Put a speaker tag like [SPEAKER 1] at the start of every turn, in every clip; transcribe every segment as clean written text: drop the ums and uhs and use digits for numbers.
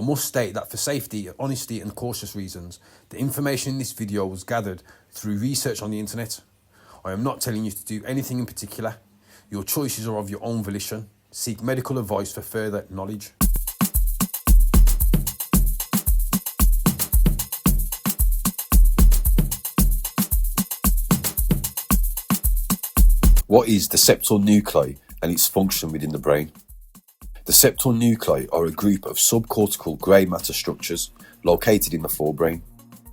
[SPEAKER 1] must state that for safety, honesty and cautious reasons, the information in this video was gathered through research on the internet. I am not telling you to do anything in particular. Your choices are of your own volition. Seek medical advice for further knowledge. What is the septal nuclei and its function within the brain? The septal nuclei are a group of subcortical grey matter structures located in the forebrain,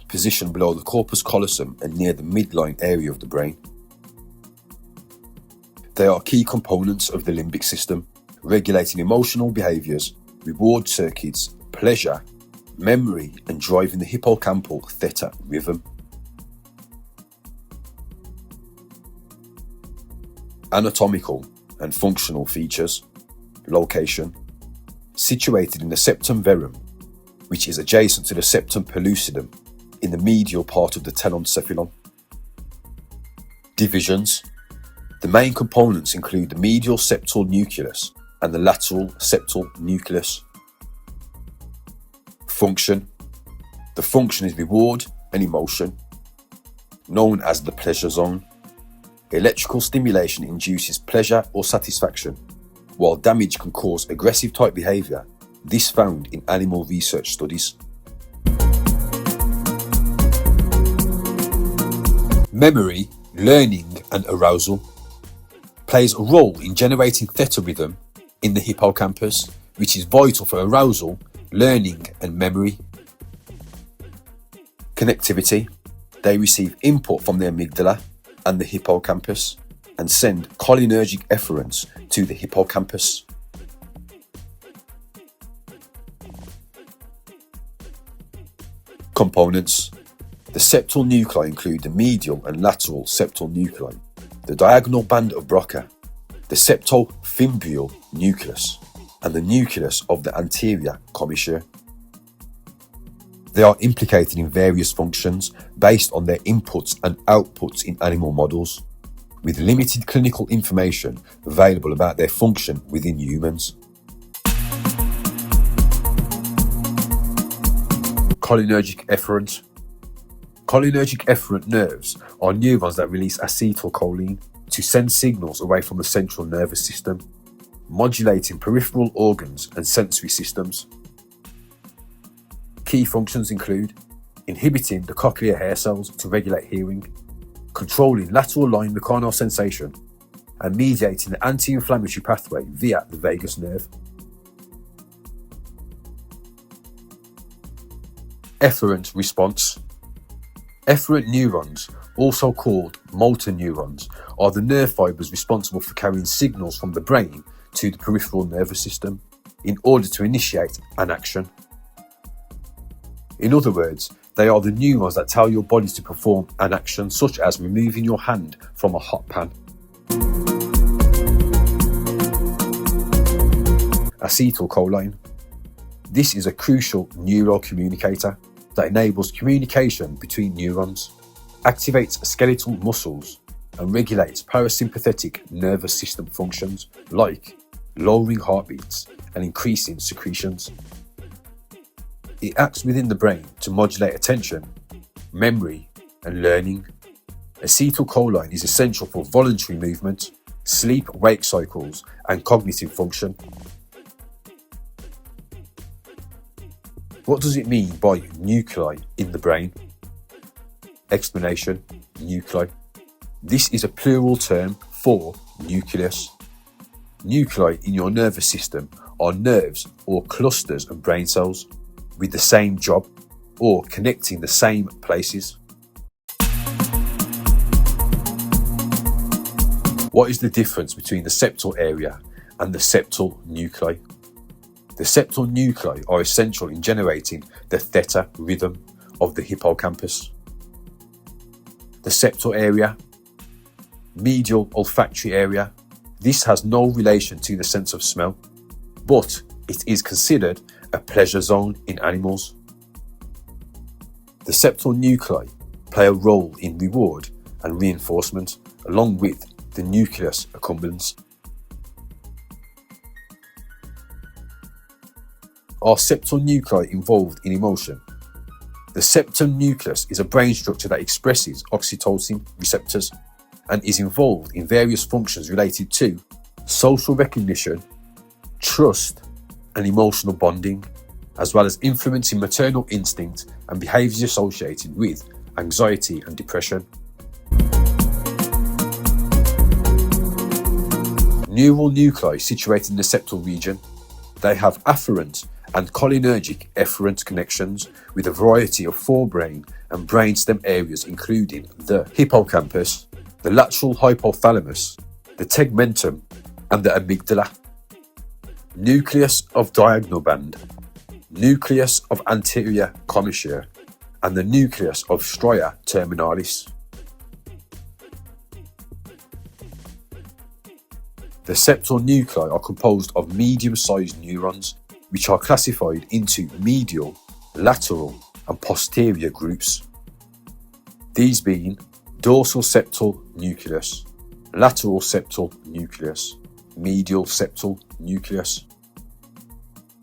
[SPEAKER 1] positioned below the corpus callosum and near the midline area of the brain. They are key components of the limbic system, regulating emotional behaviours, reward circuits, pleasure, memory, and driving the hippocampal theta rhythm. Anatomical and functional features. Location. Situated in the septum verum, which is adjacent to the septum pellucidum in the medial part of the telencephalon. Divisions. The main components include the medial septal nucleus and the lateral septal nucleus. Function. The function is reward and emotion, known as the pleasure zone. Electrical stimulation induces pleasure or satisfaction, while damage can cause aggressive type behaviour. This found in animal research studies. Memory, learning and arousal plays a role in generating theta rhythm in the hippocampus, which is vital for arousal, learning and memory. Connectivity. They receive input from the amygdala and the hippocampus and send cholinergic efferents to the hippocampus. Components. The septal nuclei include the medial and lateral septal nuclei, the diagonal band of Broca, the septal fimbrial nucleus, and the nucleus of the anterior commissure. They are implicated in various functions based on their inputs and outputs in animal models, with limited clinical information available about their function within humans. Cholinergic efferent. Cholinergic efferent nerves are neurons that release acetylcholine to send signals away from the central nervous system, modulating peripheral organs and sensory systems. Key functions include inhibiting the cochlear hair cells to regulate hearing, controlling lateral line mechanosensation, and mediating the anti-inflammatory pathway via the vagus nerve. Efferent response. Efferent neurons, also called motor neurons, are the nerve fibres responsible for carrying signals from the brain to the peripheral nervous system in order to initiate an action. In other words, they are the neurons that tell your body to perform an action, such as removing your hand from a hot pan. Acetylcholine. This is a crucial neurocommunicator that enables communication between neurons, activates skeletal muscles, and regulates parasympathetic nervous system functions like lowering heartbeats and increasing secretions. It acts within the brain to modulate attention, memory, and learning. Acetylcholine is essential for voluntary movement, sleep-wake cycles, and cognitive function. What does it mean by nuclei in the brain? Explanation: nuclei. This is a plural term for nucleus. Nuclei in your nervous system are nerves or clusters of brain cells with the same job or connecting the same places. What is the difference between the septal area and the septal nuclei? The septal nuclei are essential in generating the theta rhythm of the hippocampus. The septal area, medial olfactory area, this has no relation to the sense of smell, but it is considered a pleasure zone in animals. The septal nuclei play a role in reward and reinforcement, along with the nucleus accumbens. Are septal nuclei involved in emotion? The septum nucleus is a brain structure that expresses oxytocin receptors and is involved in various functions related to social recognition, trust, and emotional bonding, as well as influencing maternal instinct and behaviours associated with anxiety and depression. Neural nuclei situated in the septal region. They have afferent and cholinergic efferent connections with a variety of forebrain and brainstem areas, including the hippocampus, the lateral hypothalamus, the tegmentum, and the amygdala. Nucleus of diagonal band, nucleus of anterior commissure, and the nucleus of stria terminalis. The septal nuclei are composed of medium-sized neurons, which are classified into medial, lateral, and posterior groups. These being dorsal septal nucleus, lateral septal nucleus, medial septal nucleus.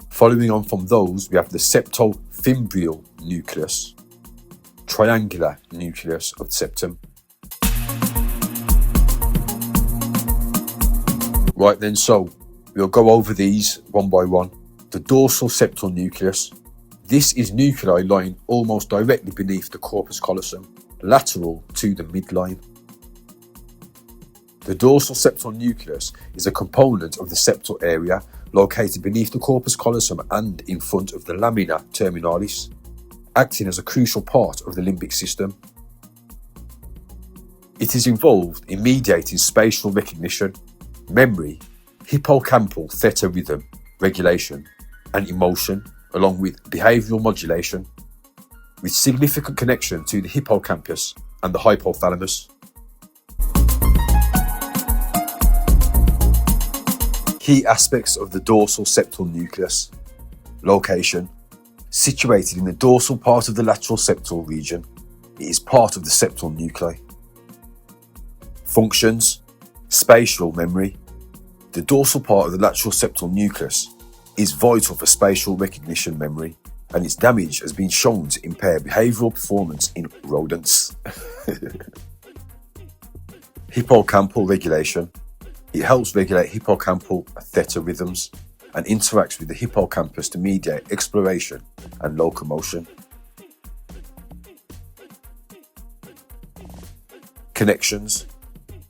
[SPEAKER 1] Following on from those, we have the septal fimbrial nucleus, triangular nucleus of the septum. Right then, so we'll go over these one by one. The dorsal septal nucleus. This is nuclei lying almost directly beneath the corpus callosum, lateral to the midline. The dorsal septal nucleus is a component of the septal area located beneath the corpus callosum and in front of the lamina terminalis, acting as a crucial part of the limbic system. It is involved in mediating spatial recognition, memory, hippocampal theta rhythm regulation, and emotion, along with behavioural modulation, with significant connection to the hippocampus and the hypothalamus. Key aspects of the dorsal septal nucleus. Location. Situated in the dorsal part of the lateral septal region, it is part of the septal nuclei. Functions. Spatial memory. The dorsal part of the lateral septal nucleus is vital for spatial recognition memory, and its damage has been shown to impair behavioural performance in rodents. Hippocampal regulation. It helps regulate hippocampal theta rhythms and interacts with the hippocampus to mediate exploration and locomotion. Connections.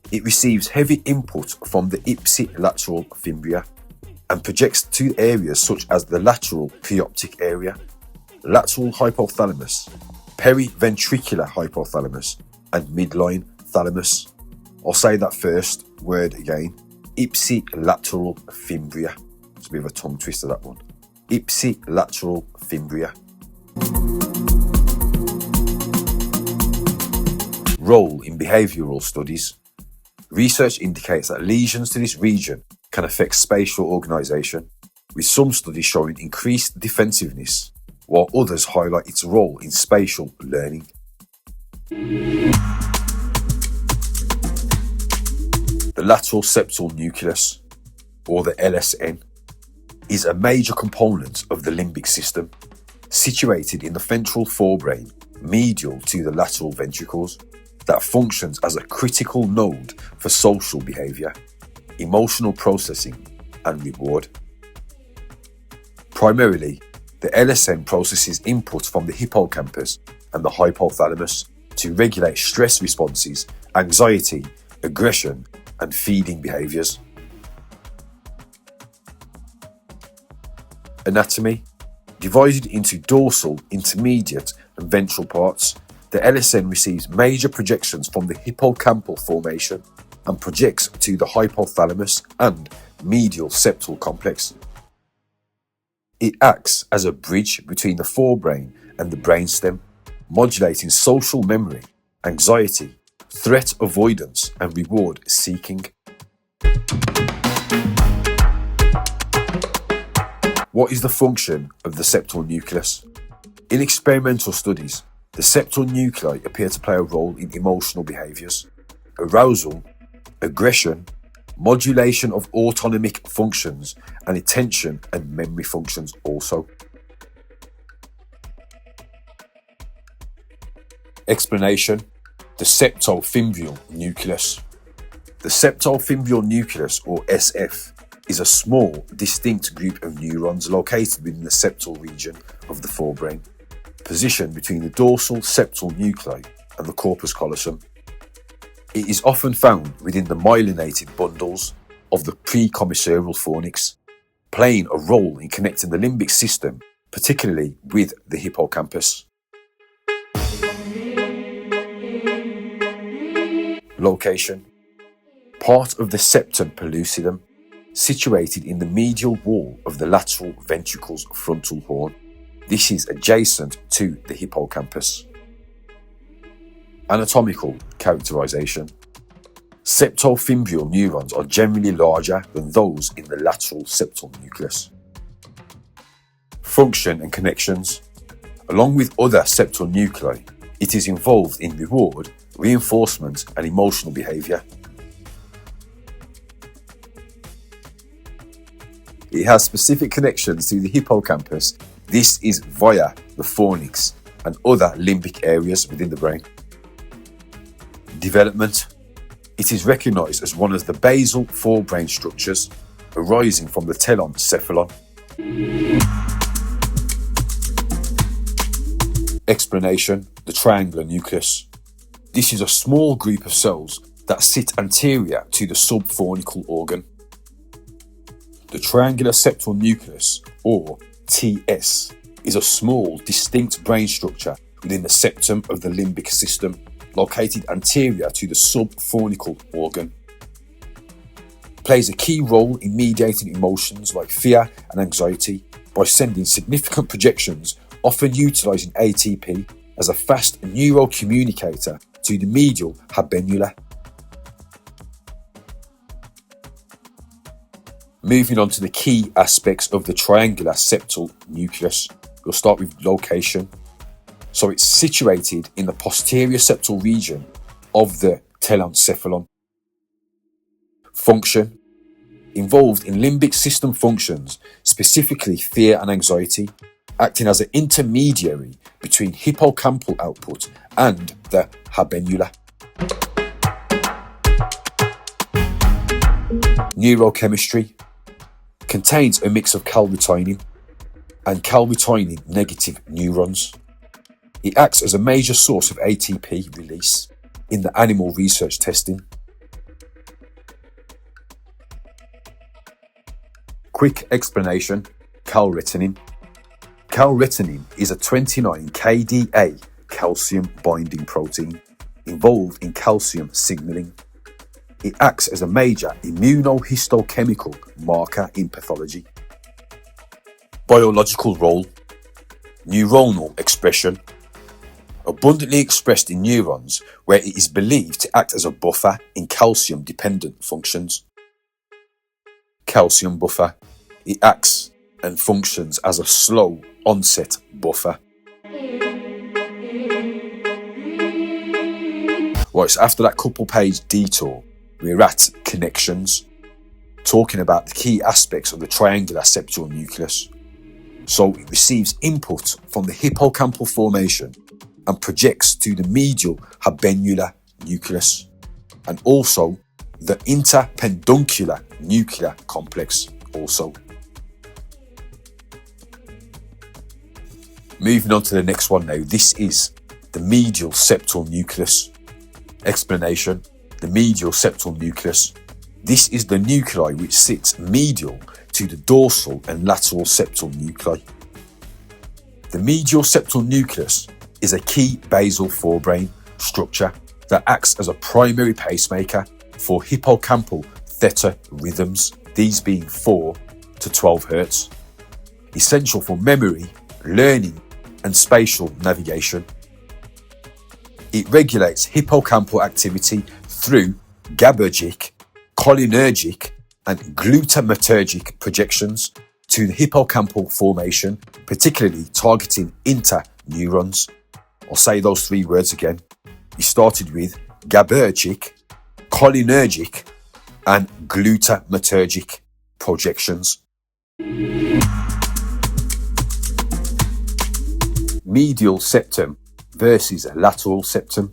[SPEAKER 1] It receives heavy input from the ipsilateral fimbria and projects to areas such as the lateral preoptic area, lateral hypothalamus, periventricular hypothalamus, and midline thalamus. I'll say that first word again. Ipsilateral fimbria. It's a bit of a tongue twister, that one. Ipsilateral fimbria. Role in behavioural studies. Research indicates that lesions to this region can affect spatial organisation, with some studies showing increased defensiveness, while others highlight its role in spatial learning. The lateral septal nucleus, or the LSN, is a major component of the limbic system, situated in the ventral forebrain, medial to the lateral ventricles, that functions as a critical node for social behaviour, emotional processing, and reward. Primarily, the LSN processes input from the hippocampus and the hypothalamus to regulate stress responses, anxiety, aggression, and feeding behaviours. Anatomy. Divided into dorsal, intermediate, and ventral parts, the LSN receives major projections from the hippocampal formation and projects to the hypothalamus and medial septal complex. It acts as a bridge between the forebrain and the brainstem, modulating social memory, anxiety, threat avoidance, and reward seeking. What is the function of the septal nucleus? In experimental studies, the septal nuclei appear to play a role in emotional behaviours, arousal, aggression, modulation of autonomic functions, and attention and memory functions also. Explanation: the septal nucleus. The septal nucleus, or SF, is a small, distinct group of neurons located within the septal region of the forebrain, positioned between the dorsal septal nuclei and the corpus callosum. It is often found within the myelinated bundles of the precommissurial fornix, playing a role in connecting the limbic system, particularly with the hippocampus. Location: part of the septum pellucidum, situated in the medial wall of the lateral ventricle's frontal horn. This is adjacent to the hippocampus. Anatomical characterization: septal neurons are generally larger than those in the lateral septal nucleus. Function and connections: along with other septal nuclei, it is involved in reward, reinforcement, and emotional behaviour. It has specific connections to the hippocampus. This is via the fornix and other limbic areas within the brain. Development: it is recognised as one of the basal forebrain structures arising from the telencephalon. Explanation: the triangular nucleus. This is a small group of cells that sit anterior to the subcortical organ. The triangular septal nucleus, or TS, is a small, distinct brain structure within the septum of the limbic system, located anterior to the subcortical organ. It plays a key role in mediating emotions like fear and anxiety by sending significant projections, often utilising ATP as a fast neurocommunicator to the medial habenula. Moving on to the key aspects of the triangular septal nucleus, we'll start with location. So it's situated in the posterior septal region of the telencephalon. Function: involved in limbic system functions, specifically fear and anxiety, acting as an intermediary between hippocampal output and the habenula. Neurochemistry: contains a mix of calretinin and calretinin negative neurons. It acts as a major source of ATP release in the animal research testing. Quick explanation: calretinin. Calretinin is a 29 kDa calcium binding protein involved in calcium signaling. It acts as a major immunohistochemical marker in pathology. Biological role: neuronal expression. Abundantly expressed in neurons where it is believed to act as a buffer in calcium-dependent functions. Calcium buffer: it acts and functions as a slow onset buffer. Right, so after that couple page detour, we're at connections, talking about the key aspects of the triangular septal nucleus. So it receives input from the hippocampal formation and projects to the medial habenula nucleus, and also the interpeduncular nuclear complex also. Moving on to the next one now, this is the medial septal nucleus. Explanation: the medial septal nucleus. This is the nuclei which sits medial to the dorsal and lateral septal nuclei. The medial septal nucleus is a key basal forebrain structure that acts as a primary pacemaker for hippocampal theta rhythms, these being 4 to 12 Hz, essential for memory, learning, and spatial navigation. It regulates hippocampal activity through GABAergic, cholinergic, and glutamatergic projections to the hippocampal formation, particularly targeting interneurons. I'll say those three words again. We started with GABAergic, cholinergic, and glutamatergic projections. Medial septum versus lateral septum.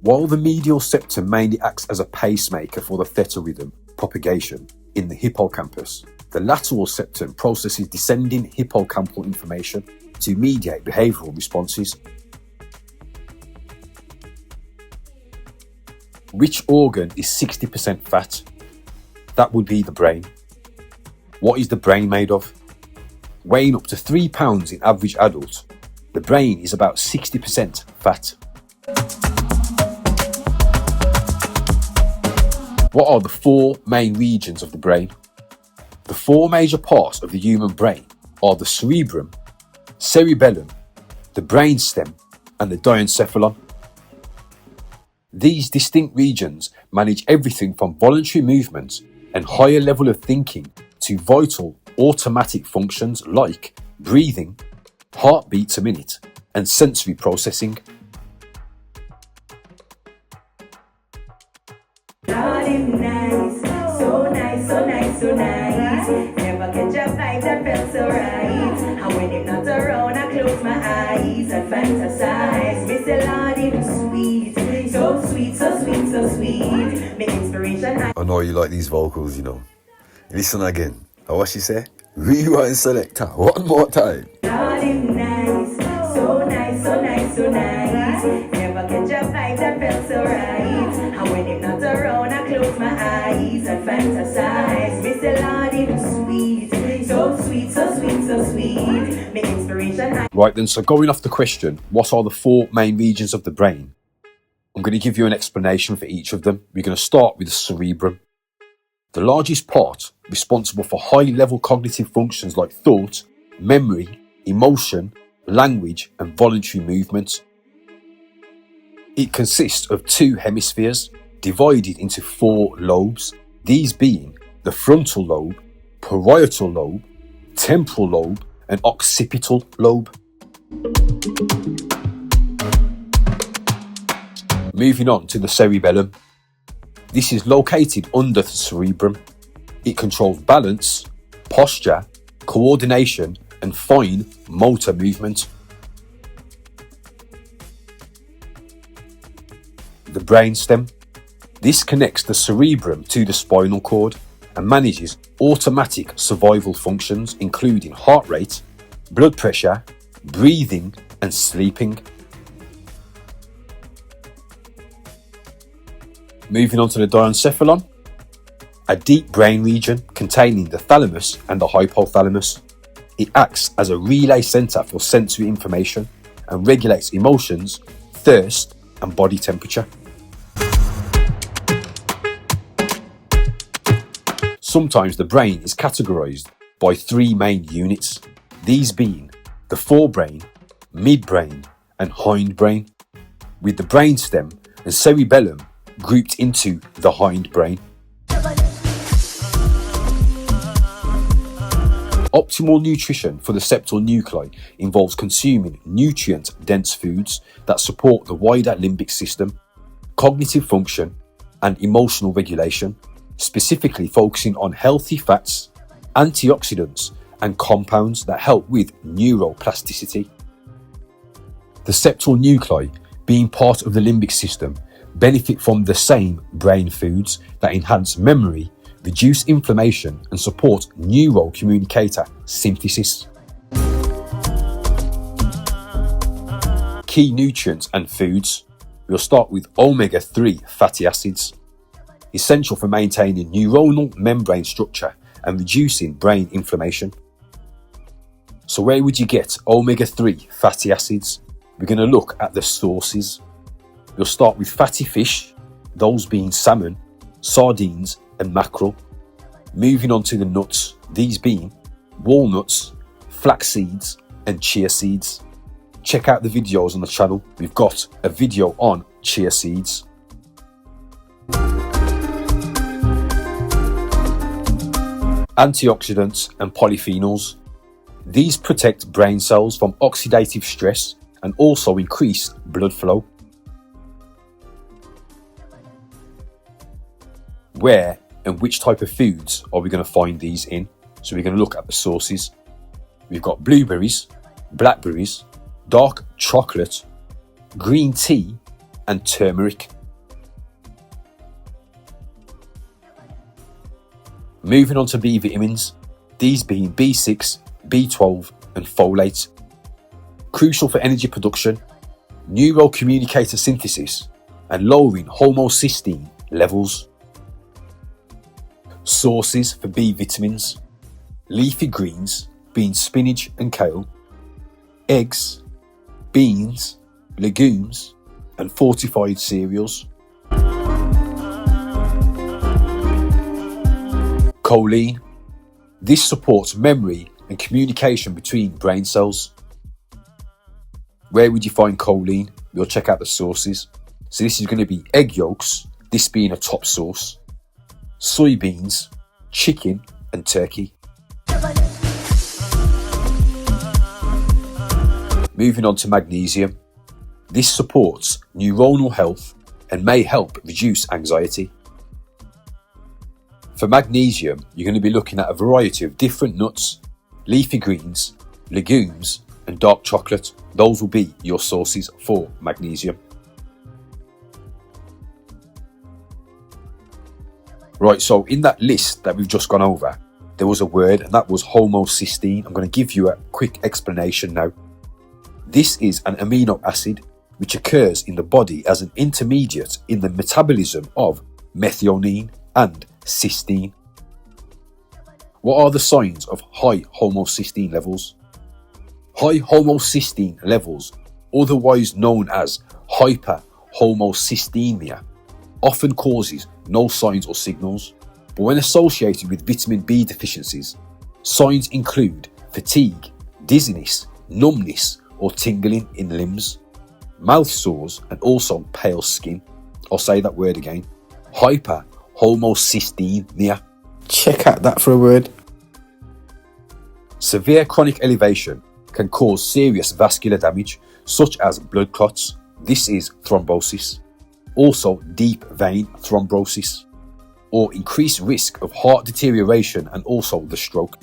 [SPEAKER 1] While the medial septum mainly acts as a pacemaker for the theta rhythm propagation in the hippocampus, the lateral septum processes descending hippocampal information to mediate behavioural responses. Which organ is 60% fat? That would be the brain. What is the brain made of? Weighing up to 3 pounds in average adult, the brain is about 60% fat. What are the 4 main regions of the brain? The 4 major parts of the human brain are the cerebrum, cerebellum, the brainstem, and the diencephalon. These distinct regions manage everything from voluntary movement and higher level of thinking to vital automatic functions like breathing, heartbeats a minute, and sensory processing.
[SPEAKER 2] Nice, so nice, so nice, so nice. Never catch a vibe that felt so right. And when you're not around, I close my eyes and fantasize. Miss a lot, it's sweet, so sweet, so sweet, so sweet. Make inspiration.
[SPEAKER 3] I know you like these vocals, you know. Listen again. What she say? Rewind selector. One more time.
[SPEAKER 2] Nice, so nice, so nice, so nice. Never catch a vibe that felt so right. And when you're not around, I close my eyes and fantasize. Miss a lot, it's sweet, so sweet, so sweet, so sweet. Make inspiration.
[SPEAKER 1] Right then, so going off the question, what are the 4 main regions of the brain? I'm going to give you an explanation for each of them. We're going to start with the cerebrum. The largest part, responsible for high-level cognitive functions like thought, memory, emotion, language, and voluntary movement. It consists of 2 hemispheres, divided into 4 lobes, these being the frontal lobe, parietal lobe, temporal lobe, and occipital lobe. Moving on to the cerebellum. This is located under the cerebrum. It controls balance, posture, coordination, and fine motor movement. The brainstem. This connects the cerebrum to the spinal cord and manages automatic survival functions including heart rate, blood pressure, breathing, and sleeping. Moving on to the diencephalon, a deep brain region containing the thalamus and the hypothalamus. It acts as a relay centre for sensory information and regulates emotions, thirst, and body temperature. Sometimes the brain is categorised by 3 main units, these being the forebrain, midbrain, and hindbrain, with the brainstem and cerebellum grouped into the hindbrain. Optimal nutrition for the septal nuclei involves consuming nutrient-dense foods that support the wider limbic system, cognitive function, and emotional regulation, specifically focusing on healthy fats, antioxidants, and compounds that help with neuroplasticity. The septal nuclei, being part of the limbic system, benefit from the same brain foods that enhance memory, reduce inflammation, and support neurocommunicator synthesis. Key nutrients and foods. We'll start with omega-3 fatty acids, essential for maintaining neuronal membrane structure and reducing brain inflammation. So where would you get omega-3 fatty acids? We're going to look at the sources. We'll start with fatty fish, those being salmon, sardines, and mackerel. Moving on to the nuts, these being walnuts, flax seeds, and chia seeds. Check out the videos on the channel. We've got a video on chia seeds. Antioxidants and polyphenols. These protect brain cells from oxidative stress and also increase blood flow. Where And which type of foods are we going to find these in? So we're going to look at the sources. We've got blueberries, blackberries, dark chocolate, green tea, and turmeric. Moving on to B vitamins, these being B6, B12, and folate. Crucial for energy production, neurocommunicator synthesis, and lowering homocysteine levels. Sources for B vitamins: leafy greens, being spinach and kale, eggs, beans, legumes, and fortified cereals. Choline. This supports memory and communication between brain cells. Where would you find choline? We'll check out the sources. So this is going to be egg yolks, this being a top source, soybeans, chicken, and turkey. Moving on to magnesium. This supports neuronal health and may help reduce anxiety. For magnesium, you're going to be looking at a variety of different nuts, leafy greens, legumes, and dark chocolate. Those will be your sources for magnesium. Right, so in that list that we've just gone over, there was a word, and that was homocysteine. I'm going to give you a quick explanation now. This is an amino acid which occurs in the body as an intermediate in the metabolism of methionine and cysteine. What are the signs of high homocysteine levels? High homocysteine levels, otherwise known as hyperhomocystemia, often causes no signs or signals, but when associated with vitamin B deficiencies, signs include fatigue, dizziness, numbness, or tingling in limbs, mouth sores, and also pale skin. I'll say that word again: hyperhomocystemia. Check out that for a word. Severe chronic elevation can cause serious vascular damage, such as blood clots. This is thrombosis. Also deep vein thrombosis, or increased risk of heart deterioration and also the stroke.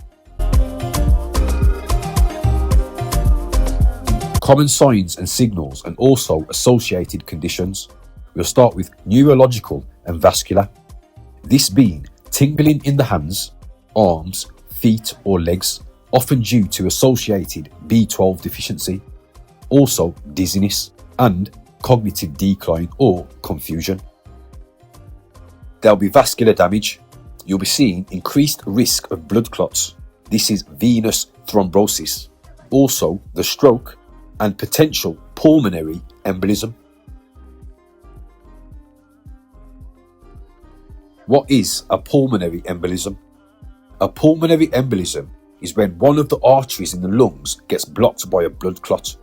[SPEAKER 1] Common signs and signals and also associated conditions. We'll start with neurological and vascular. This being tingling in the hands, arms, feet or legs, often due to associated B12 deficiency. Also dizziness and cognitive decline or confusion. There'll be vascular damage. You'll be seeing increased risk of blood clots. This is venous thrombosis. Also the stroke and potential pulmonary embolism. What is a pulmonary embolism? A pulmonary embolism is when one of the arteries in the lungs gets blocked by a blood clot.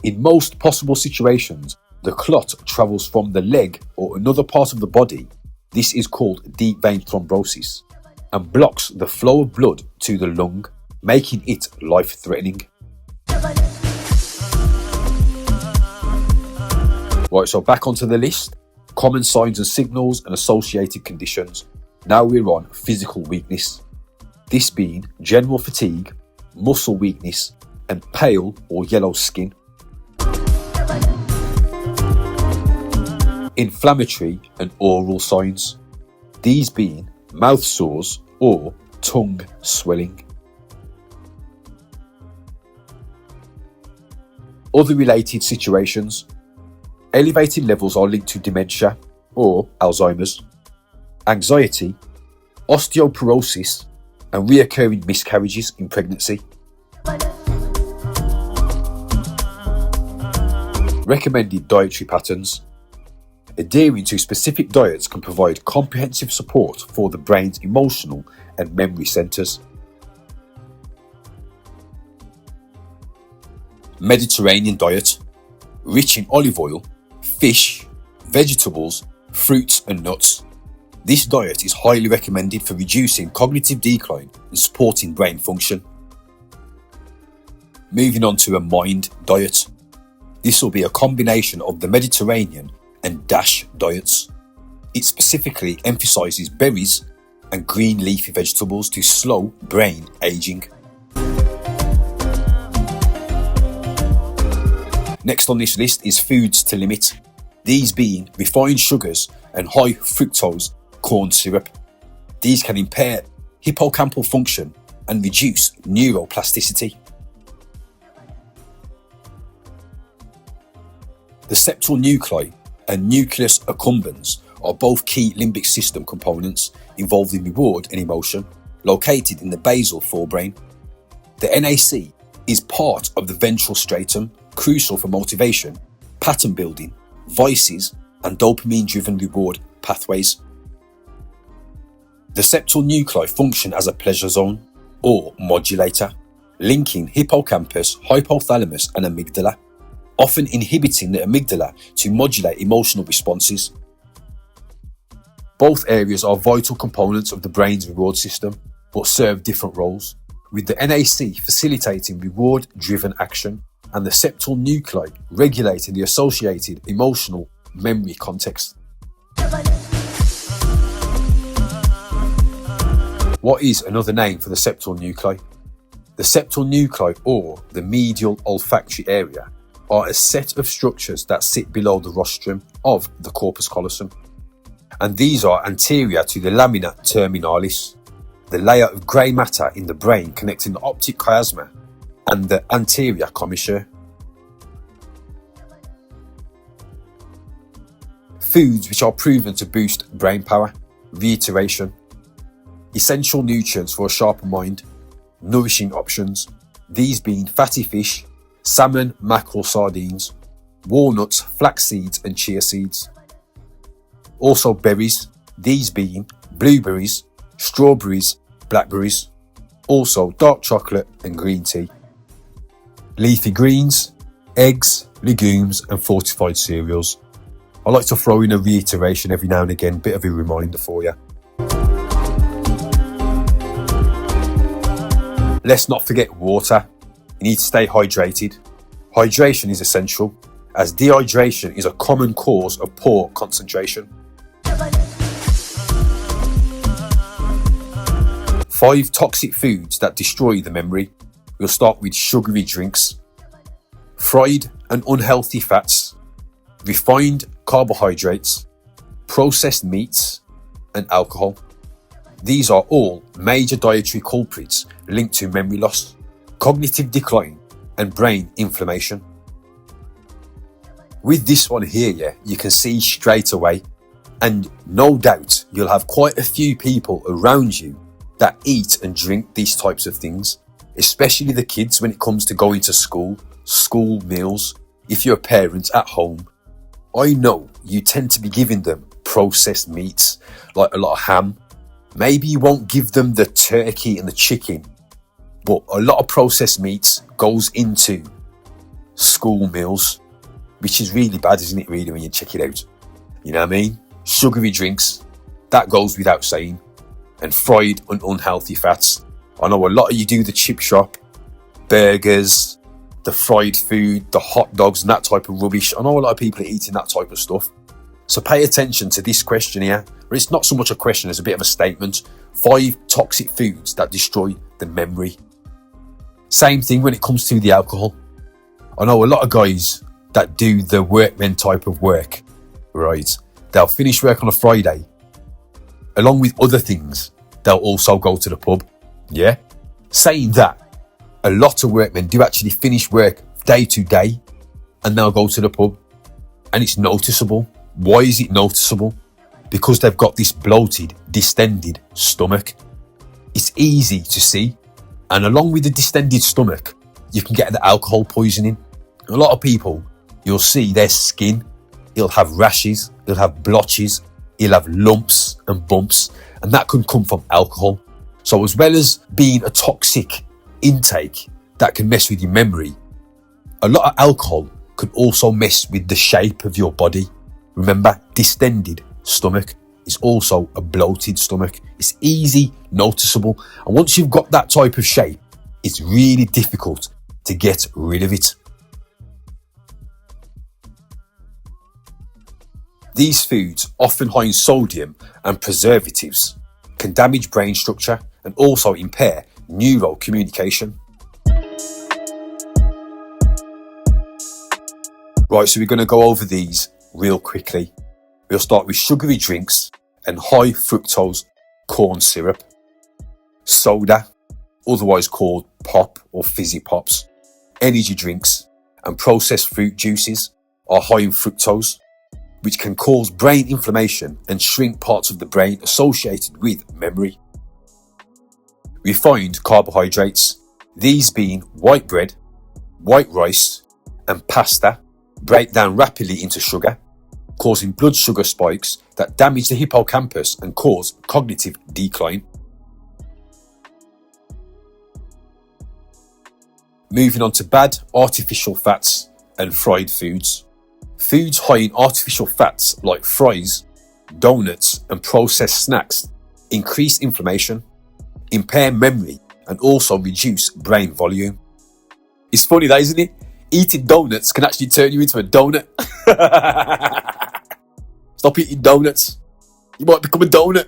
[SPEAKER 1] In most possible situations, the clot travels from the leg or another part of the body. This is called deep vein thrombosis and blocks the flow of blood to the lung, making it life-threatening. Right, so back onto the list. Common signs and signals and associated conditions. Now we're on physical weakness. This being general fatigue, muscle weakness, and pale or yellow skin. Inflammatory and oral signs. These being mouth sores or tongue swelling. Other related situations. Elevated levels are linked to dementia or Alzheimer's, anxiety, osteoporosis, and reoccurring miscarriages in pregnancy. Recommended dietary patterns. Adhering to specific diets can provide comprehensive support for the brain's emotional and memory centres. Mediterranean diet, rich in olive oil, fish, vegetables, fruits and nuts. This diet is highly recommended for reducing cognitive decline and supporting brain function. Moving on to a mind diet. This will be a combination of the Mediterranean and DASH diets. It specifically emphasises berries and green leafy vegetables to slow brain ageing. Next on this list is foods to limit, these being refined sugars and high fructose corn syrup. These can impair hippocampal function and reduce neuroplasticity. The septal nuclei and nucleus accumbens are both key limbic system components involved in reward and emotion, located in the basal forebrain. The NAC is part of the ventral stratum, crucial for motivation, pattern building, vices, and dopamine-driven reward pathways. The septal nuclei function as a pleasure zone, or modulator, linking hippocampus, hypothalamus, and amygdala, often inhibiting the amygdala to modulate emotional responses. Both areas are vital components of the brain's reward system, but serve different roles, with the NAC facilitating reward-driven action and the septal nuclei regulating the associated emotional memory context. What is another name for the septal nuclei? The septal nuclei, or the medial olfactory area, are a set of structures that sit below the rostrum of the corpus callosum. And these are anterior to the lamina terminalis, the layer of grey matter in the brain connecting the optic chiasma and the anterior commissure. Foods which are proven to boost brain power, reiteration, essential nutrients for a sharper mind, nourishing options, these being fatty fish, salmon, mackerel, sardines, walnuts, flax seeds and chia seeds. Also berries, these being blueberries, strawberries, blackberries, also dark chocolate and green tea. Leafy greens, eggs, legumes and fortified cereals. I like to throw in a reiteration every now and again, bit of a reminder for you. Let's not forget water. You need to stay hydrated. Hydration is essential, as dehydration is a common cause of poor concentration. 5 toxic foods that destroy the memory. We'll start with sugary drinks, fried and unhealthy fats, refined carbohydrates, processed meats, and alcohol. These are all major dietary culprits linked to memory loss, cognitive decline, and brain inflammation. With this one here, you can see straight away, and no doubt you'll have quite a few people around you that eat and drink these types of things, especially the kids when it comes to going to school meals. If you're a parent at home, I know you tend to be giving them processed meats, like a lot of ham. Maybe you won't give them the turkey and the chicken, but a lot of processed meats goes into school meals, which is really bad, isn't it, really, when you check it out? You know what I mean? Sugary drinks, that goes without saying. And fried and unhealthy fats. I know a lot of you do the chip shop, burgers, the fried food, the hot dogs and that type of rubbish. I know a lot of people are eating that type of stuff. So pay attention to this question here. But it's not so much a question as a bit of a statement. 5 toxic foods that destroy the memory. Same thing when it comes to the alcohol. I know a lot of guys that do the workmen type of work, right? They'll finish work on a Friday. Along with other things, they'll also go to the pub. Yeah? Saying that, a lot of workmen do actually finish work day to day and they'll go to the pub. And it's noticeable. Why is it noticeable? Because they've got this bloated, distended stomach. It's easy to see. And along with the distended stomach, you can get the alcohol poisoning. A lot of people, you'll see their skin, it'll have rashes, it'll have blotches, it'll have lumps and bumps, and that can come from alcohol. So as well as being a toxic intake that can mess with your memory, a lot of alcohol can also mess with the shape of your body. Remember, distended stomach is also a bloated stomach. It's easy, noticeable, and once you've got that type of shape, it's really difficult to get rid of it. These foods, often high in sodium and preservatives, can damage brain structure and also impair neural communication. Right, so we're going to go over these real quickly. We'll start with sugary drinks and high fructose corn syrup. Soda, otherwise called pop or fizzy pops, energy drinks and processed fruit juices are high in fructose, which can cause brain inflammation and shrink parts of the brain associated with memory. Refined carbohydrates, these being white bread, white rice and pasta, break down rapidly into sugar, causing blood sugar spikes that damage the hippocampus and cause cognitive decline. Moving on to bad artificial fats and fried foods. Foods high in artificial fats like fries, donuts and processed snacks increase inflammation, impair memory and also reduce brain volume. It's funny that, isn't it? Eating donuts can actually turn you into a donut. Stop eating donuts. You might become a donut.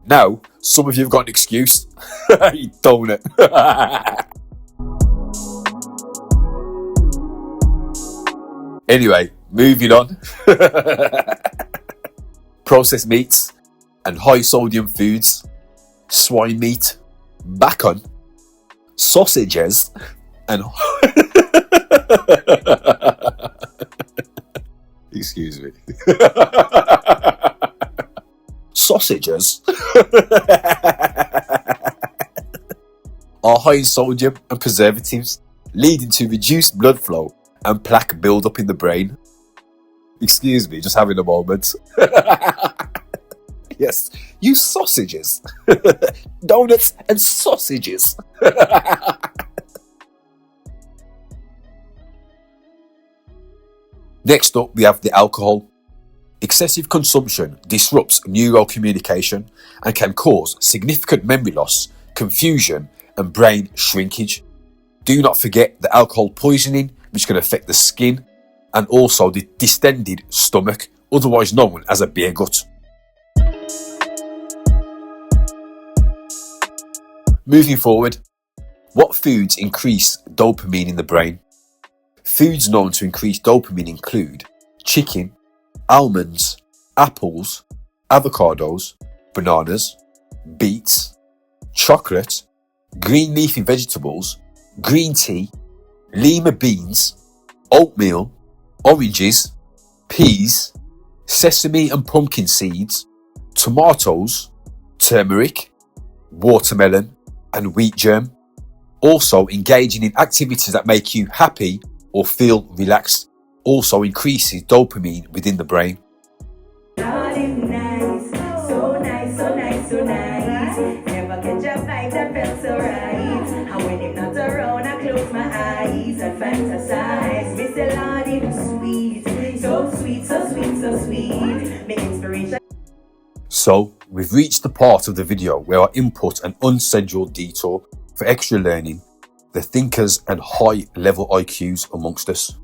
[SPEAKER 1] Now, some of you have got an excuse. Eat donut. Anyway, moving on. Processed meats and high sodium foods. Swine meat, bacon, sausages and excuse me. Sausages are high in sodium and preservatives, leading to reduced blood flow and plaque build-up in the brain. Excuse me, just having a moment. Yes, you sausages. Donuts and sausages. Next up, we have the alcohol. Excessive consumption disrupts neural communication and can cause significant memory loss, confusion, and brain shrinkage. Do not forget the alcohol poisoning, which can affect the skin, and also the distended stomach, otherwise known as a beer gut. Moving forward, what foods increase dopamine in the brain? Foods known to increase dopamine include chicken, almonds, apples, avocados, bananas, beets, chocolate, green leafy vegetables, green tea, lima beans, oatmeal, oranges, peas, sesame and pumpkin seeds, tomatoes, turmeric, watermelon, and wheat germ. Also, engaging in activities that make you happy or feel relaxed also increases dopamine within the brain.
[SPEAKER 2] Nice, so nice, so nice, so nice. Never catch a bite that felt so right. And when I'm not around, I close my eyes and fantasize. Mr. Lordy, sweet, so sweet, so sweet, so sweet. Make inspiration.
[SPEAKER 1] So, we've reached the part of the video where I input an unscheduled detour for extra learning, the thinkers and high level IQs amongst us.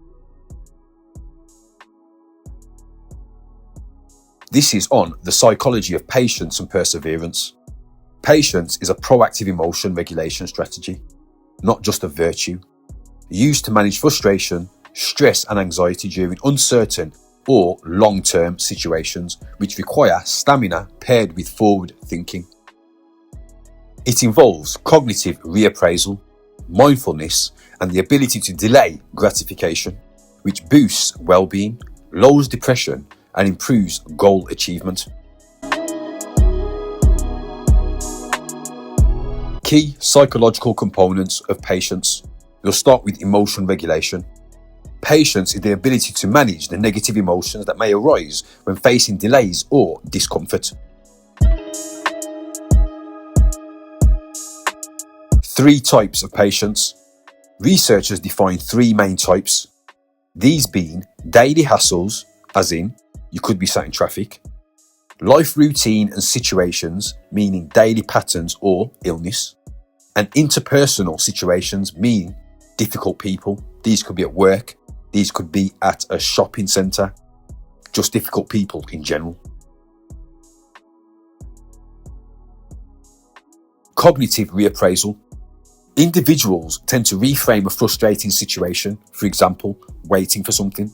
[SPEAKER 1] This is on the psychology of patience and perseverance. Patience is a proactive emotion regulation strategy, not just a virtue, used to manage frustration, stress and anxiety during uncertain or long-term situations which require stamina paired with forward thinking. It involves cognitive reappraisal, mindfulness, and the ability to delay gratification, which boosts well-being, lowers depression, and improves goal achievement. Key psychological components of patience. We'll start with emotion regulation. Patience is the ability to manage the negative emotions that may arise when facing delays or discomfort. 3 types of patience. Researchers define 3 main types, these being daily hassles, as in, you could be sat in traffic, life routine and situations, meaning daily patterns or illness, and interpersonal situations, meaning difficult people, these could be at work, These could be at a shopping centre, just difficult people in general. Cognitive reappraisal. Individuals tend to reframe a frustrating situation, for example, waiting for something,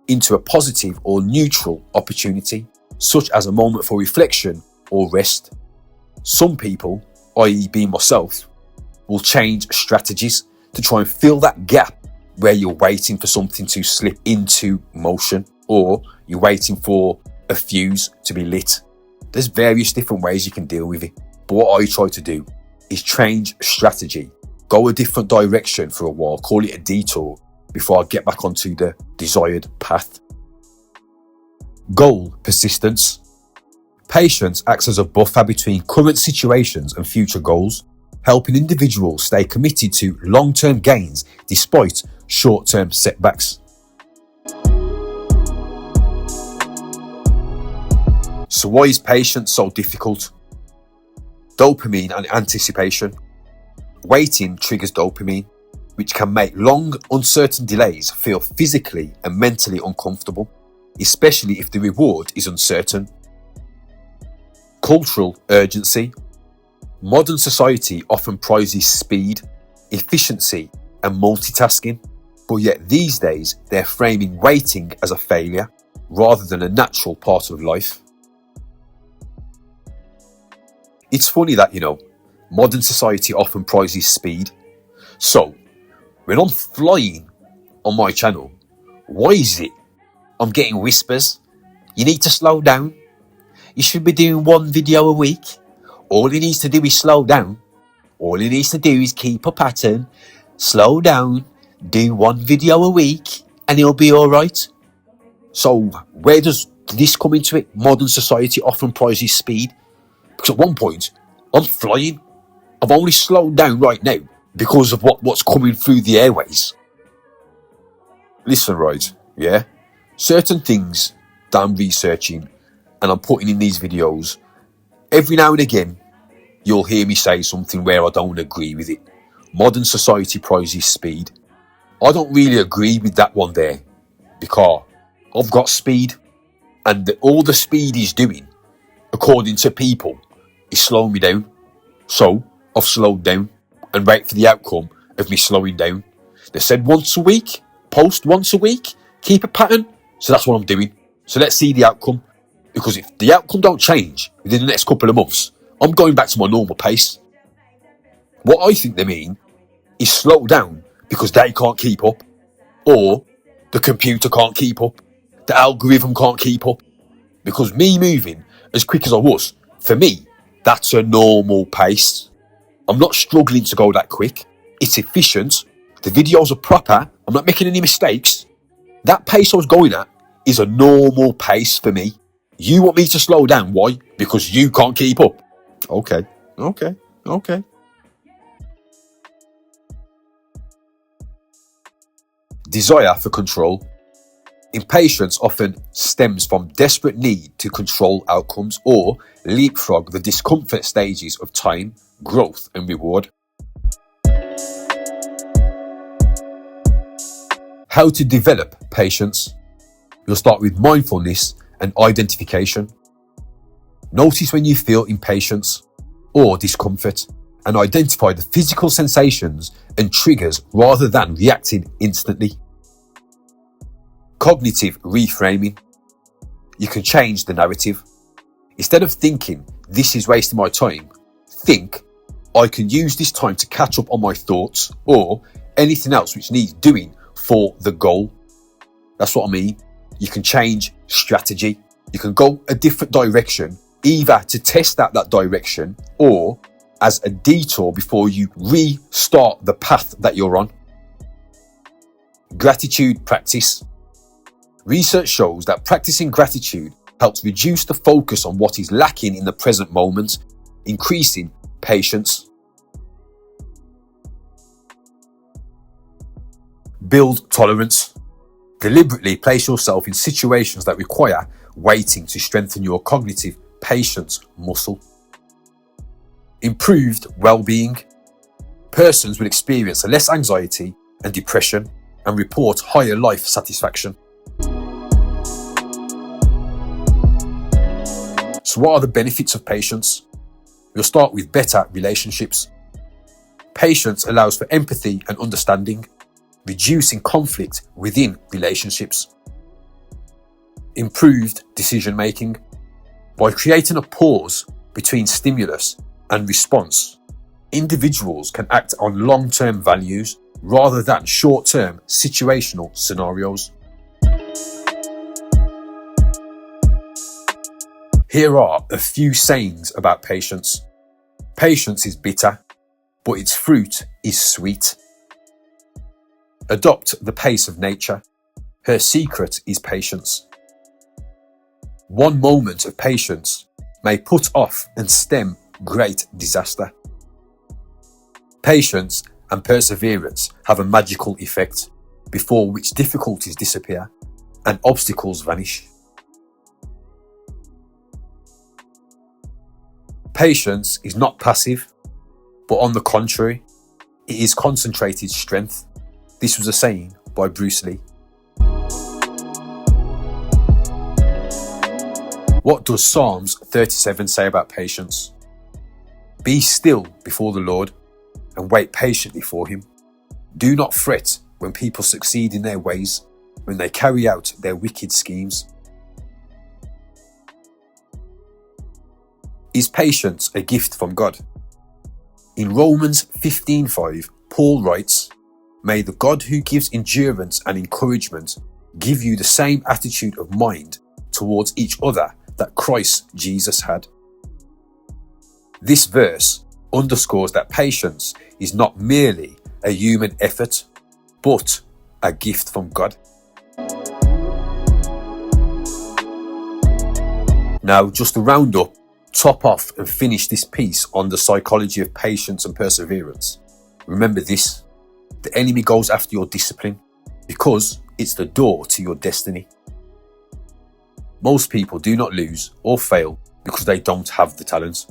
[SPEAKER 1] into a positive or neutral opportunity, such as a moment for reflection or rest. Some people, i.e. being myself, will change strategies to try and fill that gap where you're waiting for something to slip into motion, or you're waiting for a fuse to be lit. There's various different ways you can deal with it, but what I try to do is change strategy, go a different direction for a while, call it a detour, before I get back onto the desired path. Goal persistence. Patience acts as a buffer between current situations and future goals, helping individuals stay committed to long-term gains despite short-term setbacks. So why is patience so difficult? Dopamine and anticipation. Waiting triggers dopamine, which can make long, uncertain delays feel physically and mentally uncomfortable, especially if the reward is uncertain. Cultural urgency. Modern society often prizes speed, efficiency, and multitasking, but yet these days they're framing waiting as a failure rather than a natural part of life. It's funny that, modern society often prizes speed. So, when I'm flying on my channel, why is it I'm getting whispers? You need to slow down. You should be doing one video a week. All he needs to do is slow down. All he needs to do is keep a pattern, slow down, do one video a week, and he'll be all right. So where does this come into it? Modern society often prizes speed. Because at one point, I'm flying. I've only slowed down right now because of what's coming through the airways. Listen, right, yeah? Certain things that I'm researching and I'm putting in these videos, every now and again, you'll hear me say something where I don't agree with it. Modern society prizes speed. I don't really agree with that one there, because I've got speed, and all the speed is doing, according to people, is slowing me down. So I've slowed down and wait for the outcome of me slowing down. They said once a week, post once a week, keep a pattern. So that's what I'm doing. So let's see the outcome. Because if the outcome don't change within the next couple of months, I'm going back to my normal pace. What I think they mean is slow down because they can't keep up, or the computer can't keep up, the algorithm can't keep up. Because me moving as quick as I was, for me, that's a normal pace. I'm not struggling to go that quick. It's efficient. The videos are proper. I'm not making any mistakes. That pace I was going at is a normal pace for me. You want me to slow down. Why? Because you can't keep up. Okay. Desire for control. Impatience often stems from desperate need to control outcomes or leapfrog the discomfort stages of time, growth, and reward. How to develop patience. You'll start with mindfulness and identification. Notice when you feel impatience or discomfort and identify the physical sensations and triggers rather than reacting instantly. Cognitive reframing. You can change the narrative. Instead of thinking, this is wasting my time, think, I can use this time to catch up on my thoughts or anything else which needs doing for the goal. That's what I mean. You can change strategy. You can go a different direction, either to test out that direction or as a detour before you restart the path that you're on. Gratitude practice. Research shows that practicing gratitude helps reduce the focus on what is lacking in the present moment, increasing patience. Build tolerance. Deliberately place yourself in situations that require waiting to strengthen your cognitive patience muscle. Improved well-being. Persons will experience less anxiety and depression and report higher life satisfaction. So what are the benefits of patience? We'll start with better relationships. Patience allows for empathy and understanding, reducing conflict within relationships. Improved decision making. By creating a pause between stimulus and response, individuals can act on long-term values rather than short-term situational scenarios. Here are a few sayings about patience. Patience is bitter, but its fruit is sweet. Adopt the pace of nature. Her secret is patience. One moment of patience may put off and stem great disaster. Patience and perseverance have a magical effect, before which difficulties disappear and obstacles vanish. Patience is not passive, but on the contrary, it is concentrated strength. This was a saying by Bruce Lee. What does Psalms 37 say about patience? Be still before the Lord and wait patiently for him. Do not fret when people succeed in their ways, when they carry out their wicked schemes. Is patience a gift from God? In Romans 15:5, Paul writes, "May the God who gives endurance and encouragement give you the same attitude of mind towards each other that Christ Jesus had." This verse underscores that patience is not merely a human effort, but a gift from God. Now, just to round up, top off and finish this piece on the psychology of patience and perseverance, remember this: the enemy goes after your discipline because it's the door to your destiny. Most people do not lose or fail because they don't have the talent.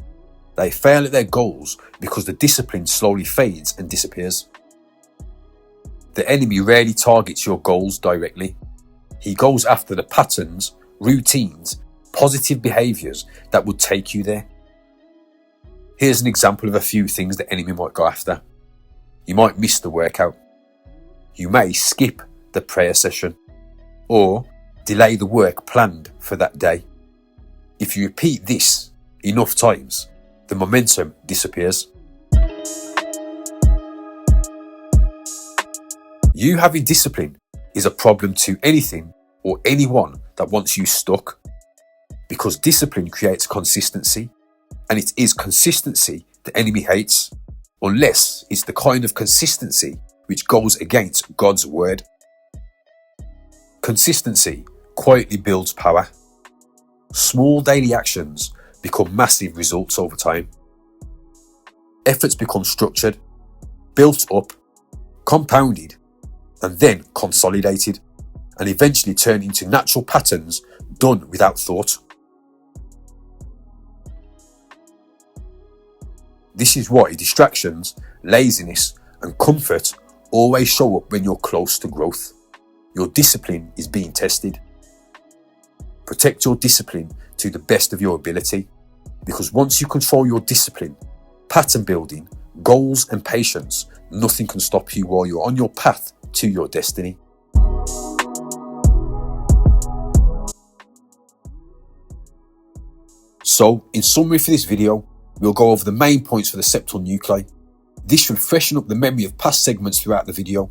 [SPEAKER 1] They fail at their goals because the discipline slowly fades and disappears. The enemy rarely targets your goals directly. He goes after the patterns, routines, positive behaviours that would take you there. Here's an example of a few things the enemy might go after. You might miss the workout. You may skip the prayer session, or delay the work planned for that day. If you repeat this enough times, the momentum disappears. You having discipline is a problem to anything or anyone that wants you stuck, because discipline creates consistency, and it is consistency the enemy hates, unless it's the kind of consistency which goes against God's word. Consistency quietly builds power. Small daily actions become massive results over time. Efforts become structured, built up, compounded, and then consolidated, and eventually turn into natural patterns done without thought. This is why distractions, laziness, and comfort always show up when you're close to growth. Your discipline is being tested. Protect your discipline to the best of your ability, because once you control your discipline, pattern building, goals, and patience, nothing can stop you while you're on your path to your destiny. So, in summary for this video, we'll go over the main points for the septal nuclei. This should freshen up the memory of past segments throughout the video.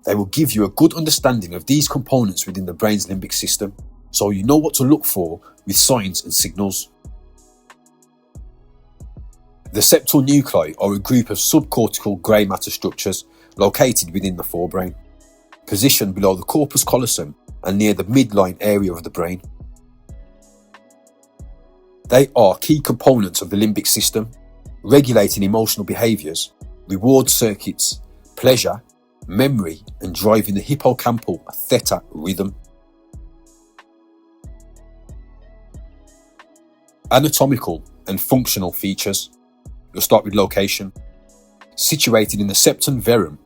[SPEAKER 1] They will give you a good understanding of these components within the brain's limbic system, so you know what to look for with signs and signals. The septal nuclei are a group of subcortical grey matter structures located within the forebrain, positioned below the corpus callosum and near the midline area of the brain. They are key components of the limbic system, regulating emotional behaviours, reward circuits, pleasure, memory, and driving the hippocampal theta rhythm. Anatomical and functional features. We'll start with location. Situated in the septum verum,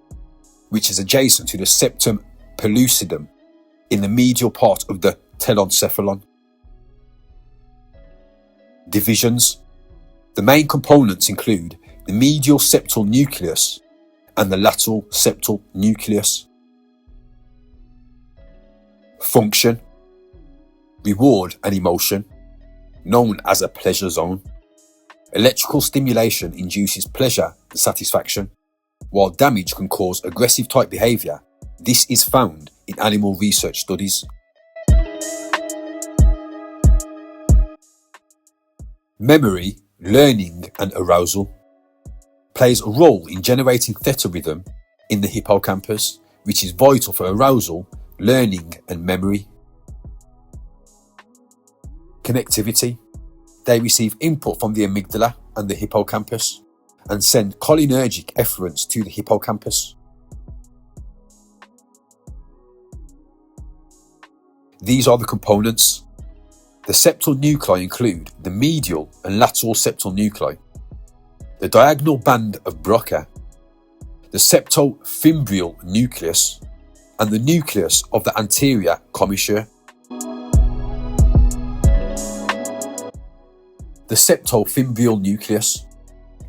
[SPEAKER 1] which is adjacent to the septum pellucidum in the medial part of the telencephalon. Divisions. The main components include the medial septal nucleus and the lateral septal nucleus. Function. Reward and emotion, known as a pleasure zone. Electrical stimulation induces pleasure and satisfaction, while damage can cause aggressive type behaviour. This is found in animal research studies. Memory, learning and arousal plays a role in generating theta rhythm in the hippocampus, which is vital for arousal, learning and memory. Connectivity. They receive input from the amygdala and the hippocampus and send cholinergic efferents to the hippocampus. These are the components. The septal nuclei include the medial and lateral septal nuclei, the diagonal band of Broca, the septal nucleus, and the nucleus of the anterior commissure. The septal nucleus.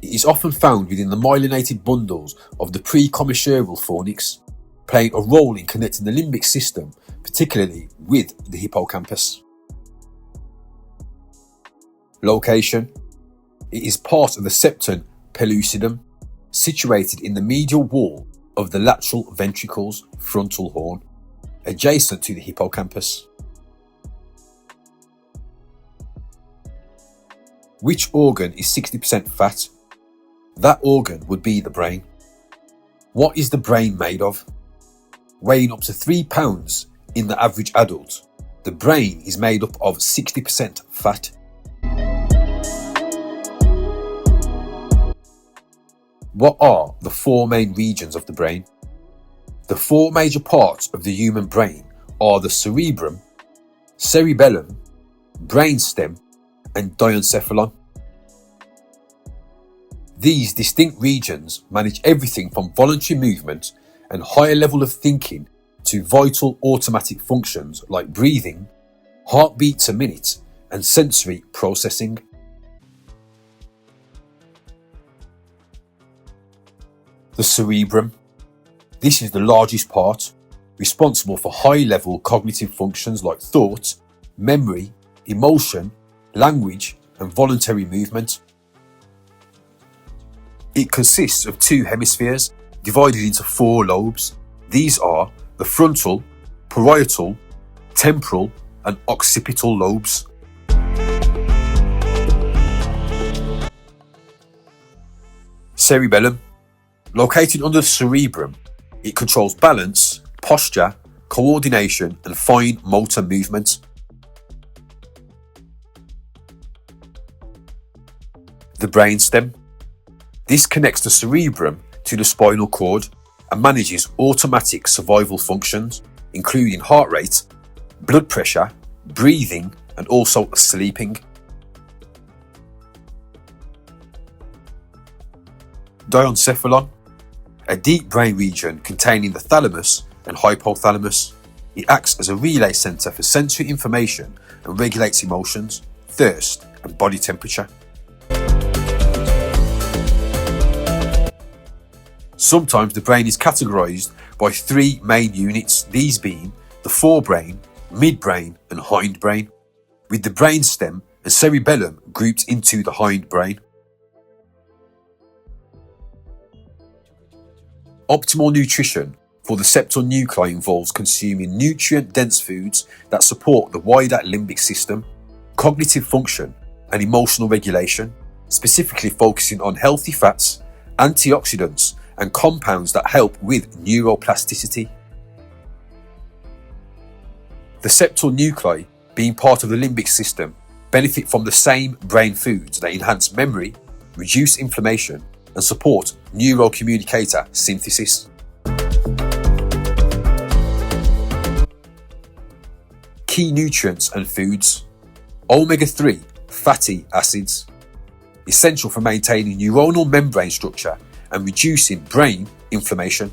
[SPEAKER 1] It is often found within the myelinated bundles of the precommissural fornix, playing a role in connecting the limbic system, particularly with the hippocampus. Location. It is part of the septum pellucidum, situated in the medial wall of the lateral ventricle's frontal horn, adjacent to the hippocampus. Which organ is 60% fat? That organ would be the brain. What is the brain made of? Weighing up to 3 pounds in the average adult, the brain is made up of 60% fat. What are the 4 main regions of the brain? The 4 major parts of the human brain are the cerebrum, cerebellum, brainstem, and diencephalon. These distinct regions manage everything from voluntary movement and higher level of thinking to vital automatic functions like breathing, heartbeats a minute, and sensory processing. The cerebrum. This is the largest part, responsible for high-level cognitive functions like thought, memory, emotion, language, and voluntary movement. It consists of 2 hemispheres divided into 4 lobes. These are the frontal, parietal, temporal, and occipital lobes. Cerebellum. Located under the cerebrum, it controls balance, posture, coordination, and fine motor movement. The brainstem. This connects the cerebrum to the spinal cord and manages automatic survival functions, including heart rate, blood pressure, breathing, and also sleeping. Diencephalon. A deep brain region containing the thalamus and hypothalamus. It acts as a relay centre for sensory information and regulates emotions, thirst, and body temperature. Sometimes the brain is categorised by 3 main units, these being the forebrain, midbrain, and hindbrain, with the brainstem and cerebellum grouped into the hindbrain. Optimal nutrition for the septal nuclei involves consuming nutrient-dense foods that support the wider limbic system, cognitive function, and emotional regulation, specifically focusing on healthy fats, antioxidants, and compounds that help with neuroplasticity. The septal nuclei, being part of the limbic system, benefit from the same brain foods that enhance memory, reduce inflammation, and support neurocommunicator synthesis. Key nutrients and foods. Omega-3 fatty acids, essential for maintaining neuronal membrane structure and reducing brain inflammation.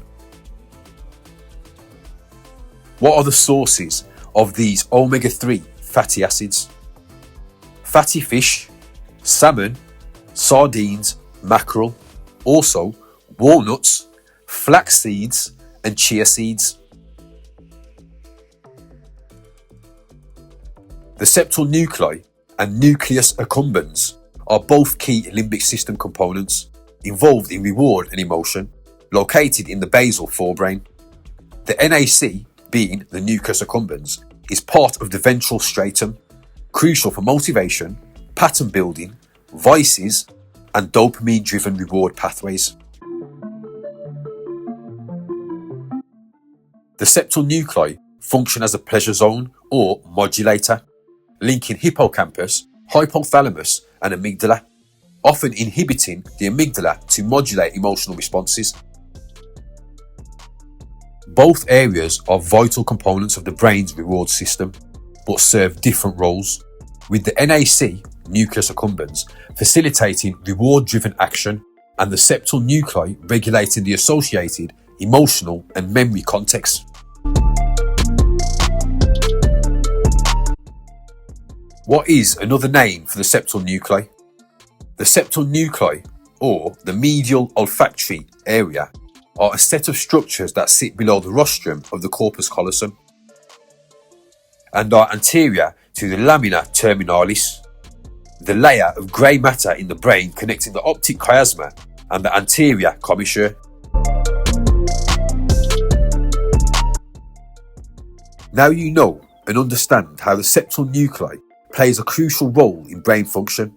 [SPEAKER 1] What are the sources of these omega-3 fatty acids? Fatty fish, salmon, sardines, mackerel, also walnuts, flax seeds and chia seeds. The septal nuclei and nucleus accumbens are both key limbic system components involved in reward and emotion, located in the basal forebrain. The NAC, being the nucleus accumbens, is part of the ventral stratum, crucial for motivation, pattern building, vices, and dopamine-driven reward pathways. The septal nuclei function as a pleasure zone or modulator, linking hippocampus, hypothalamus, and amygdala, often inhibiting the amygdala to modulate emotional responses. Both areas are vital components of the brain's reward system, but serve different roles, with the NAC, nucleus accumbens, facilitating reward-driven action and the septal nuclei regulating the associated emotional and memory context. What is another name for the septal nuclei? The septal nuclei, or the medial olfactory area, are a set of structures that sit below the rostrum of the corpus callosum and are anterior to the lamina terminalis, the layer of grey matter in the brain connecting the optic chiasma and the anterior commissure. Now you know and understand how the septal nuclei plays a crucial role in brain function.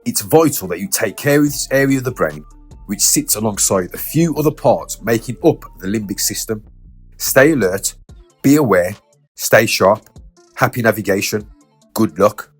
[SPEAKER 1] It's vital that you take care of this area of the brain, which sits alongside a few other parts making up the limbic system. Stay alert, be aware, stay sharp, happy navigation, good luck.